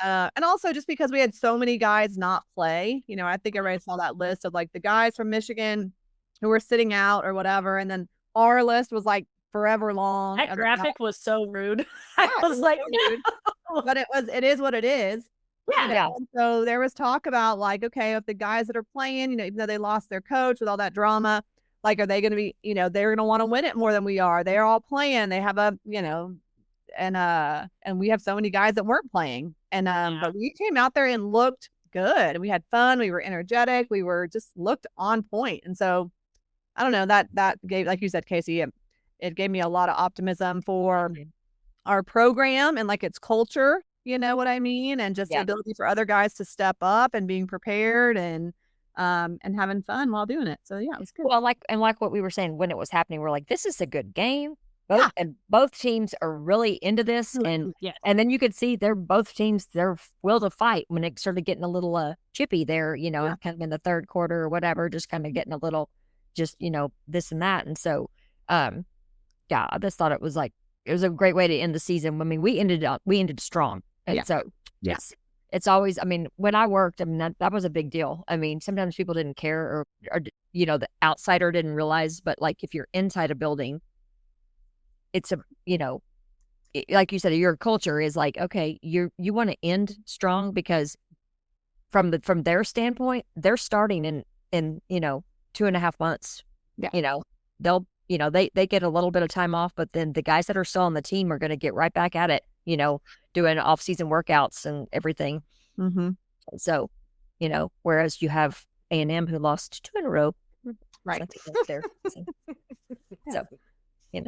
also just because we had so many guys not play, I think everybody saw that list of like the guys from Michigan who were sitting out or whatever. And then our list was like forever long. That graphic was so rude. I was like, rude. But it is what it is. Yeah. And so there was talk about like, okay, if the guys that are playing, even though they lost their coach with all that drama, like, are they going to be, they're going to want to win it more than we are. They're all playing. They have and we have so many guys that weren't playing. And, but we came out there and looked good. We had fun. We were energetic. We were just looked on point. And so I don't know, that gave, like you said, Casey, it gave me a lot of optimism for our program and like its culture. You know what I mean? And just the ability for other guys to step up and being prepared and having fun while doing it. So yeah, it was good. Well, like what we were saying when it was happening, we're like, this is a good game. Both teams are really into this. And then you could see both teams, their will to fight when it started getting a little chippy there, kind of in the third quarter or whatever, just kind of getting a little just, this and that. And so I just thought it was a great way to end the season. I mean, we ended strong. And so, it's always, I mean, when I worked, I mean, that was a big deal. I mean, sometimes people didn't care or the outsider didn't realize, but like if you're inside a building, it's like you said, your culture is like, okay, you want to end strong because from their standpoint, they're starting in 2.5 months. Yeah. They'll, they get a little bit of time off, but then the guys that are still on the team are going to get right back at it, doing off-season workouts and everything. Mm-hmm. So, whereas you have A&M who lost 2 in a row. Right. There. So, it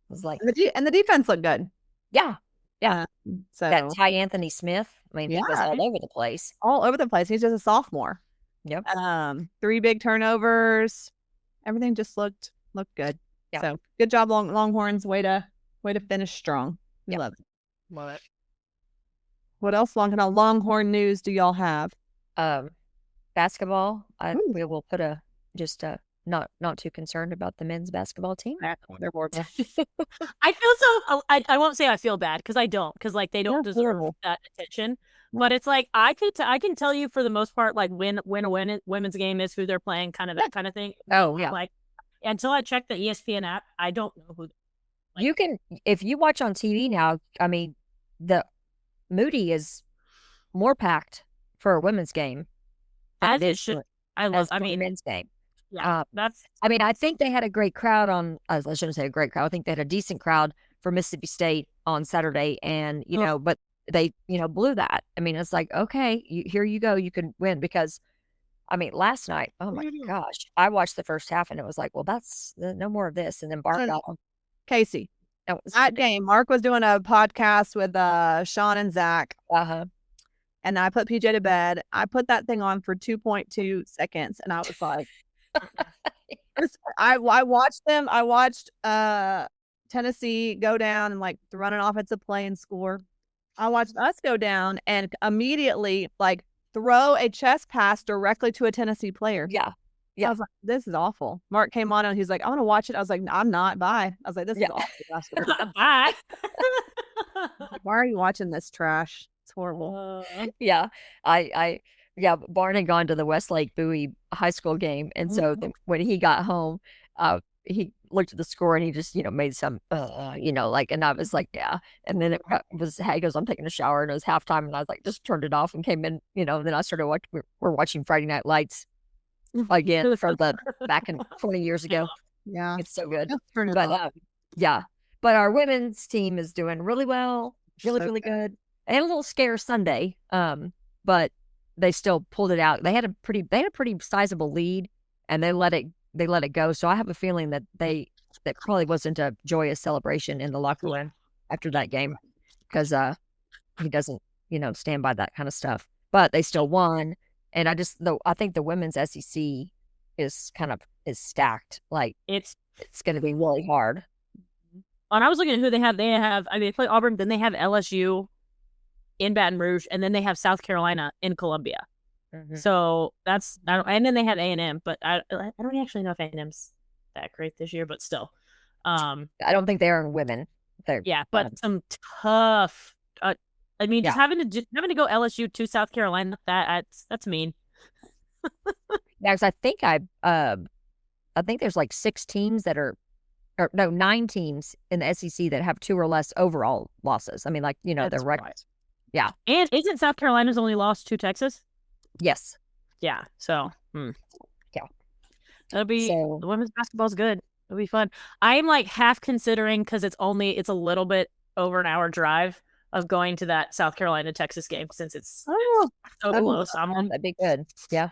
was like. And the defense looked good. Yeah. Yeah. So that Ty Anthony Smith, I mean, he was all over the place. All over the place. He's just a sophomore. Yep. 3 big turnovers. Everything just looked good. Yeah. So good job, Longhorns. Way to finish strong. We love it. Love it. What else Longhorn news do y'all have? Basketball. We will put not too concerned about the men's basketball team. They're bored. I feel so. I won't say I feel bad because I don't, because like they don't deserve that attention. But it's like I can tell you for the most part, like when a women's game is, who they're playing, kind of that kind of thing. Oh yeah. Like until I check the ESPN app, I don't know who. You can, if you watch on TV now, I mean, the Moody is more packed for a women's game. As it should. Men's game. Yeah, I think they had a great crowd on. I shouldn't say a great crowd. I think they had a decent crowd for Mississippi State on Saturday, and but they blew that. I mean, it's like, okay, here you go, you can win because. I mean, last night, oh my gosh, I watched the first half and it was like, well, that's no more of this, and then Bart got on. Casey, that game, Mark was doing a podcast with Sean and Zach. And I put PJ to bed. I put that thing on for 2.2 seconds, and I was like, I watched them. I watched Tennessee go down and like run an offensive play and score. I watched us go down and immediately like throw a chest pass directly to a Tennessee player. Yeah. I was like, this is awful. Mark came on and he's like, I want to watch it. I was like, no, I'm not. Bye. I was like, this is awful. Bye. Why are you watching this trash? It's horrible. Barn had gone to the Westlake Bowie high school game. And so when he got home, he looked at the score and he just, made some, and I was like, yeah. And then he goes, I'm taking a shower, and it was halftime. And I was like, just turned it off and came in, then I started watching, we're watching Friday Night Lights again from back in 20 years ago. Yeah. It's so good. But our women's team is doing really well, really good. They had a little scare Sunday, but they still pulled it out. They had a pretty sizable lead, and they let it go. So I have a feeling that that probably wasn't a joyous celebration in the locker room after that game, because he doesn't stand by that kind of stuff. But they still won, and I think the women's SEC is stacked. Like It's it's going to be really hard. and I was looking at who they have. I mean, they play Auburn, then they have LSU in Baton Rouge, and then they have South Carolina in Columbia. So that's and then they have A&M, but I don't actually know if A&M's that great this year, but still. I don't think they are in women. But some tough. I mean, just having to go LSU to South Carolina, that's mean. Yeah, because I think there's like 6 teams that are, or no, 9 teams in the SEC that have 2 or less overall losses. I mean, like, you know, they're right. Yeah. And isn't South Carolina's only lost to Texas? Yes. Yeah. So, yeah. That'll be, the women's basketball's good. It'll be fun. I'm like half considering, because it's a little bit over an hour drive, of going to that South Carolina Texas game, since it's so close. That'd be good. Yeah.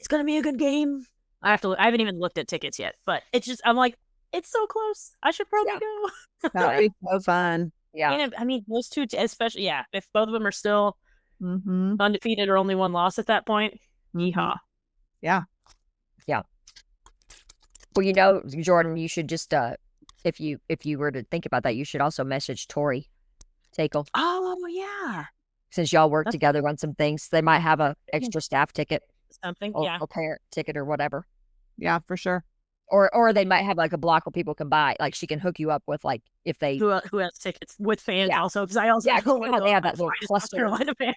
It's going to be a good game. I haven't even looked at tickets yet, but it's just, I'm like, it's so close. I should probably go. That'd be so fun. Yeah. And I mean, those two, especially, if both of them are still undefeated or only 1 loss at that point, yeehaw. Yeah. Yeah. Well, you know, Jordan, you should just, if you were to think about that, you should also message Tori Takel. Oh, yeah. Since y'all work together on some things, they might have a extra staff ticket. Something, or parent ticket or whatever. Yeah, for sure. Or they might have like a block where people can buy. Like she can hook you up with, like, if they who has tickets with fans also, because I also they have that little cluster. Carolina fan.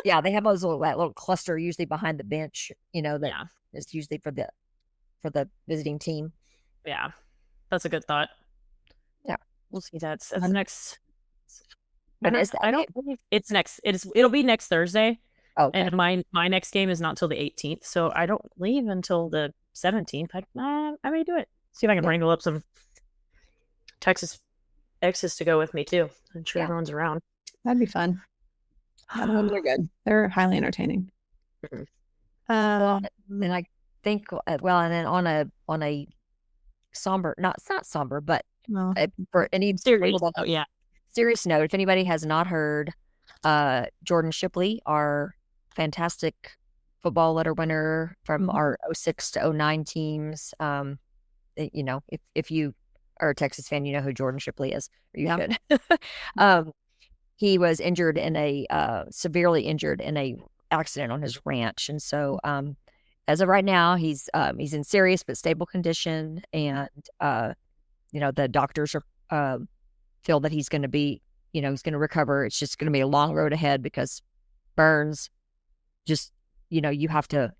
Yeah, they have that little cluster usually behind the bench. You know that is usually for the visiting team. Yeah, that's a good thought. Yeah, we'll see. That's the next. But I don't believe it's next. It'll be next Thursday. Oh, and my next game is not till the 18th, so I don't leave until the 17th. I may do it. See if I can wrangle up some Texas exes to go with me too. I'm sure everyone's around. That'd be fun. Yeah, the women are good. They're highly entertaining. And I think, and then on a somber, not somber, but for any serious, serious note, if anybody has not heard, Jordan Shipley, our fantastic football letter winner from our 06 to 09 teams. You know, if you are a Texas fan, you know who Jordan Shipley is. Or you should. He was injured severely injured in a accident on his ranch, and so as of right now, he's in serious but stable condition, and you know, the doctors are feel that he's going to be, you know, he's going to recover. It's just going to be a long road ahead, because burns, just, you know, you have to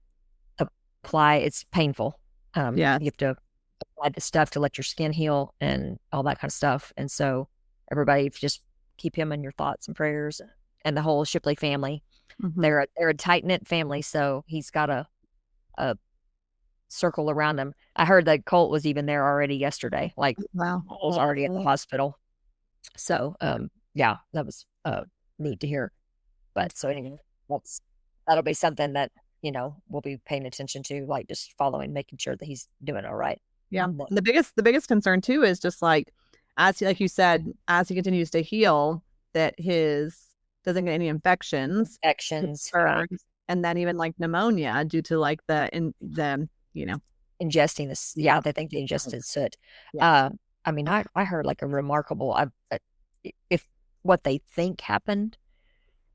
apply. It's painful. You have to apply the stuff to let your skin heal and all that kind of stuff. And so everybody, just keep him in your thoughts and prayers, and the whole Shipley family. They're a tight knit family, so he's got a circle around him. I heard that Colt was even there already yesterday. Like, wow, was already at the hospital. So, yeah, that was neat to hear. But so anyway, that'll be something that, you know, we'll be paying attention to, like just following, making sure that he's doing all right. Yeah. And the biggest concern too is just like like you said, as he continues to heal, that his doesn't get any infections, and then even like pneumonia due to like the you know, ingesting this. Yeah, they think they ingested soot. I mean, I heard like a remarkable, if what they think happened,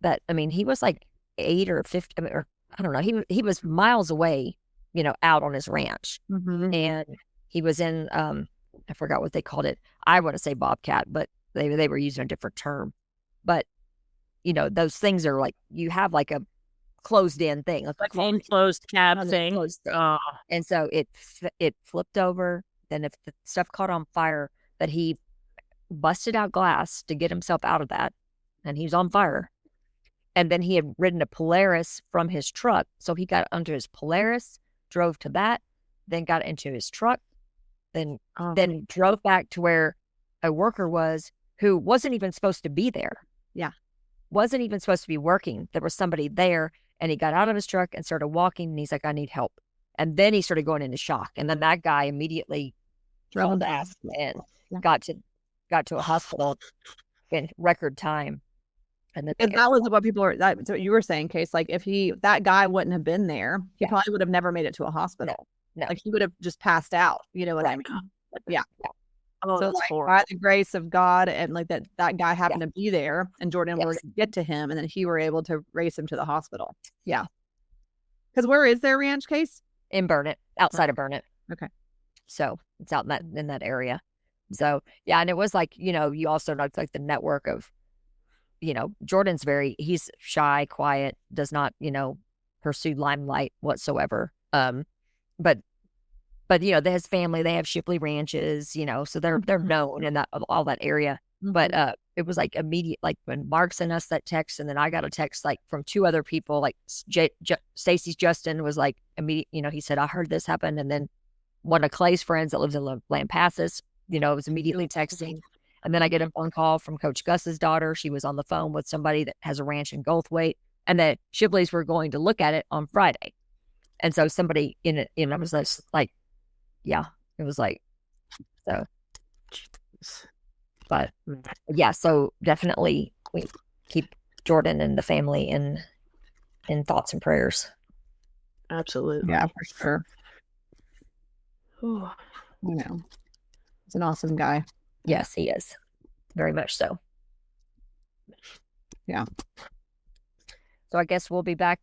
that, I mean, he was like 8 or 50, I mean, or I don't know. He was miles away, you know, out on his ranch, and he was in, I forgot what they called it. I want to say bobcat, but they were using a different term. But, you know, those things are like, you have like a closed in thing, like an enclosed cab thing. And so it flipped over. Then if the stuff caught on fire, that he busted out glass to get himself out of that, and he was on fire. And then he had ridden a Polaris from his truck. So he got onto his Polaris, drove to that, then got into his truck, then drove back to where a worker was who wasn't even supposed to be there. Yeah. Wasn't even supposed to be working. There was somebody there, and he got out of his truck and started walking, and he's like, I need help. And then he started going into shock. And then that guy immediately drove fast and got to a hospital in record time. And that was what people were, that's what you were saying, Case. Like, if that guy wouldn't have been there, he probably would have never made it to a hospital. No. Like he would have just passed out. You know what I Right. mean? Yeah. Oh, So that's like horrible. by the grace of God and like that guy happened to be there and Jordan were to get to him and then he were able to race him to the hospital. Yeah. Because where is their ranch, Case? In Burnett, outside of Burnett. Okay. So it's out in that area. So yeah, and it was like, you know, you also know like the network of, you know, Jordan's he's shy, quiet, does not, you know, pursue limelight whatsoever. But you know, his family, they have Shipley ranches, you know, so they're known in all that area. But it was like immediate, like when Mark sent us that text, and then I got a text like from 2 other people, like Stacy's Justin was like immediate, you know, he said, I heard this happen. And then one of Clay's friends that lives in Lampasas, you know, was immediately texting. And then I get a phone call from Coach Gus's daughter. She was on the phone with somebody that has a ranch in Goldthwaite, and that Shipleys were going to look at it on Friday. And so somebody in it, you know, was just like, yeah, it was like, so, but yeah, so definitely we keep Jordan and the family in thoughts and prayers. Absolutely. Yeah, for sure. Ooh. You know, it's an awesome guy. Yes, he is. Very much so. Yeah. So I guess we'll be back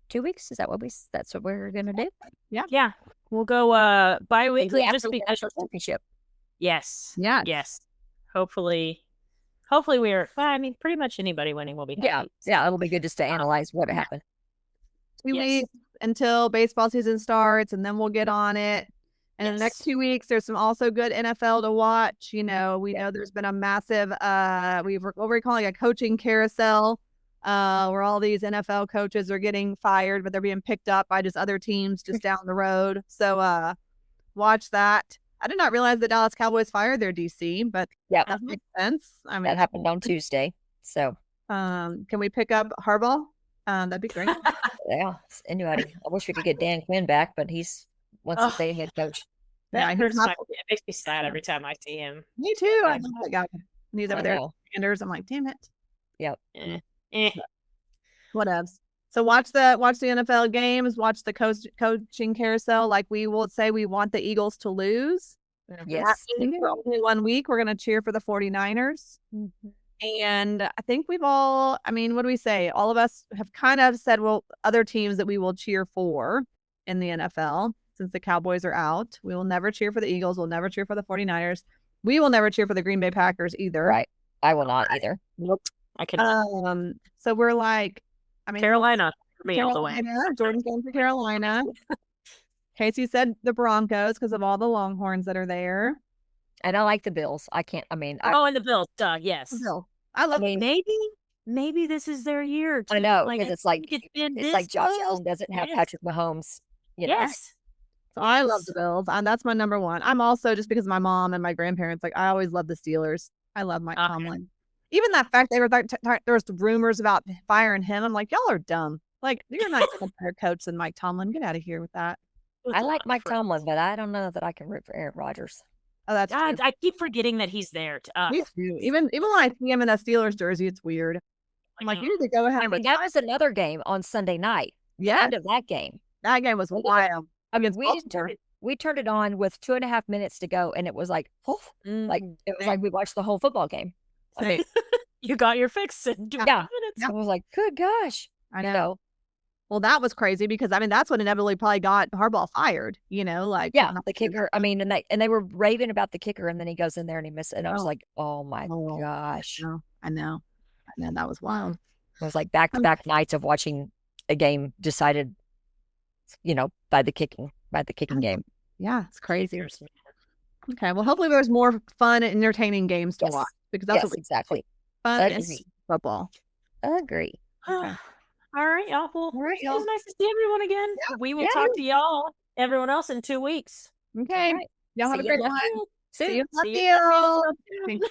2 weeks. Is that that's what we're gonna do? Yeah. We'll go bi-weekly After the national championship. Yes. Yes. Yes. Hopefully we're I mean pretty much anybody winning will be happy. Yeah, it'll be good just to analyze what happened. 2 weeks until baseball season starts, and then we'll get on it. And in the next 2 weeks, there's some also good NFL to watch. You know, we know there's been a massive, what we're calling a coaching carousel, where all these NFL coaches are getting fired, but they're being picked up by just other teams just down the road. So watch that. I did not realize the Dallas Cowboys fired their DC, but that makes sense. I mean, that happened on Tuesday. So can we pick up Harbaugh? That'd be great. Yeah, anybody. I wish we could get Dan Quinn back, but he's wants to stay head coach. Yeah, it makes me sad every time I see him. Me too. I love that guy. And he's over there. Sanders. I'm like, damn it. Yep. Whatevs. So watch the NFL games. Watch the coaching carousel. Like we will say, we want the Eagles to lose. Yes. For only 1 week, we're going to cheer for the 49ers. Mm-hmm. And I think we've all, I mean, what do we say? All of us have kind of said, well, other teams that we will cheer for in the NFL. Since the Cowboys are out, we will never cheer for the Eagles. We'll never cheer for the 49ers. We will never cheer for the Green Bay Packers either. Right. I will not either. Nope. I can. So we're like, I mean, Carolina for me all the way. Jordan's going for Carolina. Casey said the Broncos because of all the Longhorns that are there. And I like the Bills. And the Bills. Duh. Yes. I love. Maybe this is their year. I know, because it's like Josh Allen doesn't have Patrick Mahomes. You know? Yes. So I love the Bills. That's my number one. I'm also, just because of my mom and my grandparents, like I always love the Steelers. I love Mike Tomlin. Even that fact there was rumors about firing him. I'm like, y'all are dumb. Like, you're not a better coach than Mike Tomlin. Get out of here with that. I like Mike Tomlin, but I don't know that I can root for Aaron Rodgers. Oh, that's God, I keep forgetting that he's there. Me too. Even when I see him in a Steelers jersey, it's weird. I'm like, you need to go ahead. But that was another game on Sunday night. Yeah. End of that game. That game was wild. I mean, we turned it on with 2.5 minutes to go, and it was like, like it was like we watched the whole football game. You got your fix in 2 minutes. I was like, good gosh. I know. Well, that was crazy because I mean that's what inevitably probably got Harbaugh fired. You know, like the kicker. I mean, and they were raving about the kicker, and then he goes in there and he missed it. And I was like, oh my gosh. I know. That was wild. It was like back-to-back nights of watching a game decided, you know, by the kicking game. Yeah, it's crazy. Okay, well, hopefully there's more fun and entertaining games to watch because that's what exactly fun and football. Agree. Okay. All right, y'all. Well, it was nice to see everyone again. Yeah. We will talk to y'all, everyone else, in 2 weeks. Okay. Y'all have a great one. See you. See you.